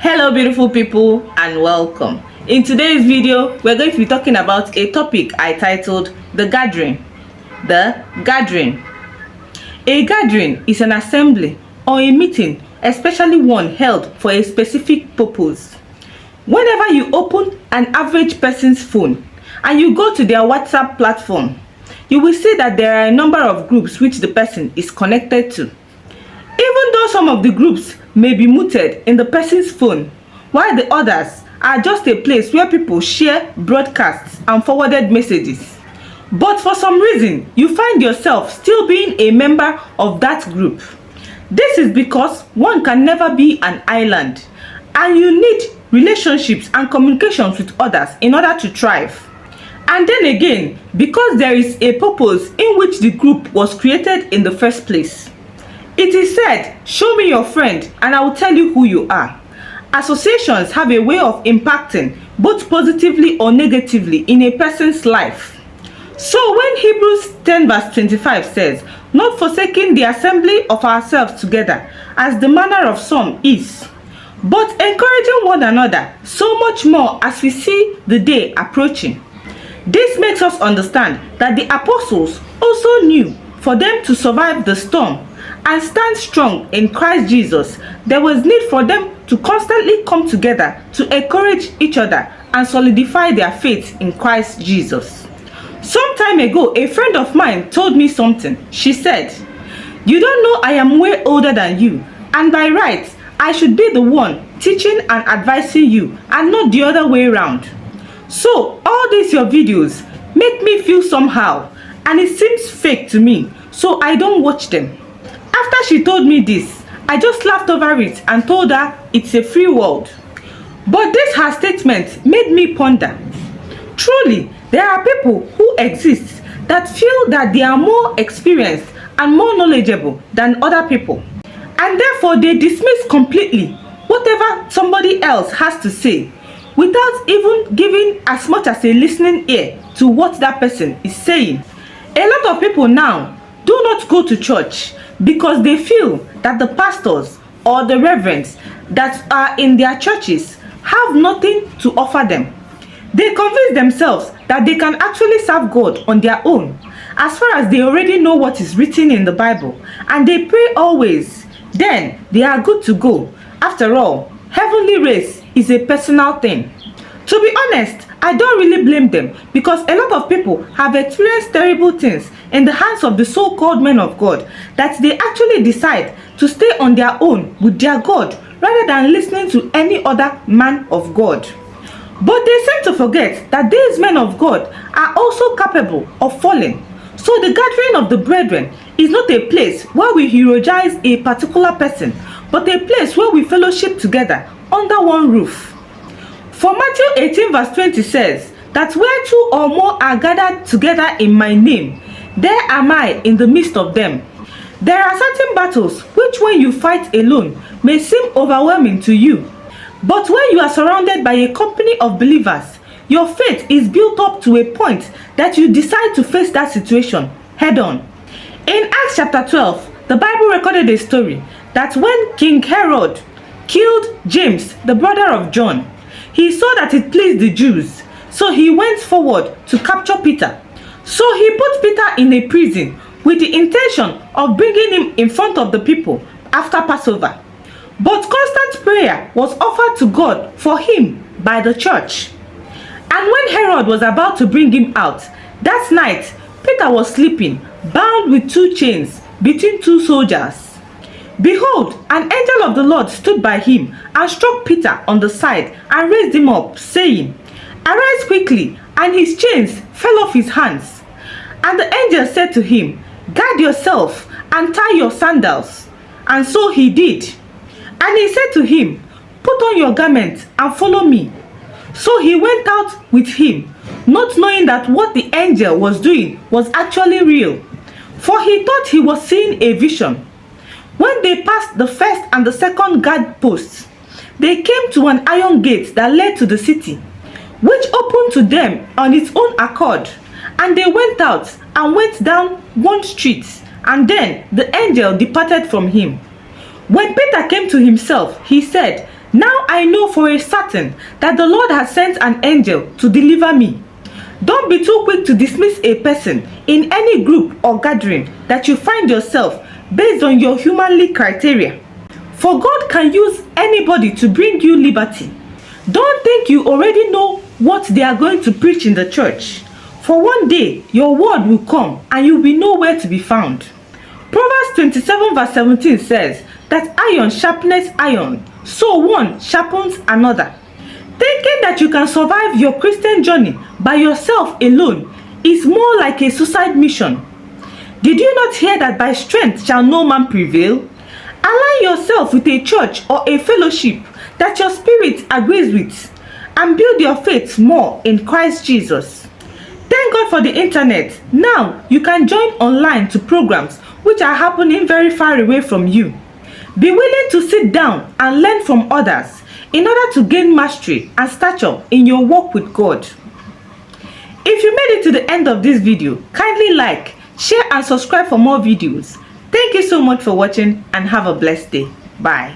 Hello beautiful people and welcome. In today's video, we're going to be talking about a topic I titled The Gathering. The Gathering. A gathering is an assembly or a meeting, especially one held for a specific purpose. Whenever you open an average person's phone and you go to their WhatsApp platform, you will see that there are a number of groups which the person is connected to. Even though some of the groups may be muted in the person's phone, while the others are just a place where people share broadcasts and forwarded messages. But for some reason, you find yourself still being a member of that group. This is because one can never be an island, and you need relationships and communications with others in order to thrive. And then again, because there is a purpose in which the group was created in the first place. It is said, show me your friend and I will tell you who you are. Associations have a way of impacting both positively or negatively in a person's life. So when Hebrews 10 verse 25 says, not forsaking the assembly of ourselves together, as the manner of some is, but encouraging one another, so much more as we see the day approaching. This makes us understand that the apostles also knew for them to survive the storm and stand strong in Christ Jesus, there was need for them to constantly come together to encourage each other and solidify their faith in Christ Jesus. Some time ago, a friend of mine told me something. She said, "You don't know I am way older than you, and by right, I should be the one teaching and advising you and not the other way around. So all these your videos make me feel somehow and it seems fake to me, so I don't watch them." After she told me this, I just laughed over it and told her it's a free world. But this her statement made me ponder. Truly, there are people who exist that feel that they are more experienced and more knowledgeable than other people. And therefore they dismiss completely whatever somebody else has to say without even giving as much as a listening ear to what that person is saying. A lot of people now do not go to church because they feel that the pastors or the reverends that are in their churches have nothing to offer them. They convince themselves that they can actually serve God on their own, as far as they already know what is written in the Bible, and they pray always. Then they are good to go. After all, heavenly race is a personal thing. To be honest, I don't really blame them, because a lot of people have experienced terrible things in the hands of the so-called men of God that they actually decide to stay on their own with their God rather than listening to any other man of God. But they seem to forget that these men of God are also capable of falling. So the gathering of the brethren is not a place where we eulogize a particular person, but a place where we fellowship together under one roof. For Matthew 18 verse 20 says that where two or more are gathered together in my name, there am I in the midst of them. There are certain battles which when you fight alone may seem overwhelming to you. But when you are surrounded by a company of believers, your faith is built up to a point that you decide to face that situation head on. In Acts chapter 12, the Bible recorded a story that when King Herod killed James, the brother of John, he saw that it pleased the Jews, so he went forward to capture Peter. So he put Peter in a prison with the intention of bringing him in front of the people after Passover. But constant prayer was offered to God for him by the church. And when Herod was about to bring him out, that night Peter was sleeping, bound with two chains between two soldiers. Behold, an angel of the Lord stood by him and struck Peter on the side and raised him up, saying, "Arise quickly," and his chains fell off his hands. And the angel said to him, "Guard yourself and tie your sandals." And so he did. And he said to him, "Put on your garment and follow me." So he went out with him, not knowing that what the angel was doing was actually real, for he thought he was seeing a vision. When they passed the first and the second guard posts, they came to an iron gate that led to the city, which opened to them on its own accord. And they went out and went down one street, and then the angel departed from him. When Peter came to himself, he said, Now I know for a certain that the Lord has sent an angel to deliver me. Don't be too quick to dismiss a person in any group or gathering that you find yourself based on your humanly criteria. For God can use anybody to bring you liberty. Don't think you already know what they are going to preach in the church. For one day, your word will come and you will be nowhere to be found. Proverbs 27 verse 17 says that iron sharpens iron, so one sharpens another. Thinking that you can survive your Christian journey by yourself alone is more like a suicide mission. Did you not hear that by strength shall no man prevail? Align yourself with a church or a fellowship that your spirit agrees with and build your faith more in Christ Jesus. Thank God for the internet. Now you can join online to programs which are happening very far away from you. Be willing to sit down and learn from others in order to gain mastery and stature in your walk with God. If you made it to the end of this video, kindly like, share and subscribe for more videos. Thank you so much for watching and have a blessed day. Bye.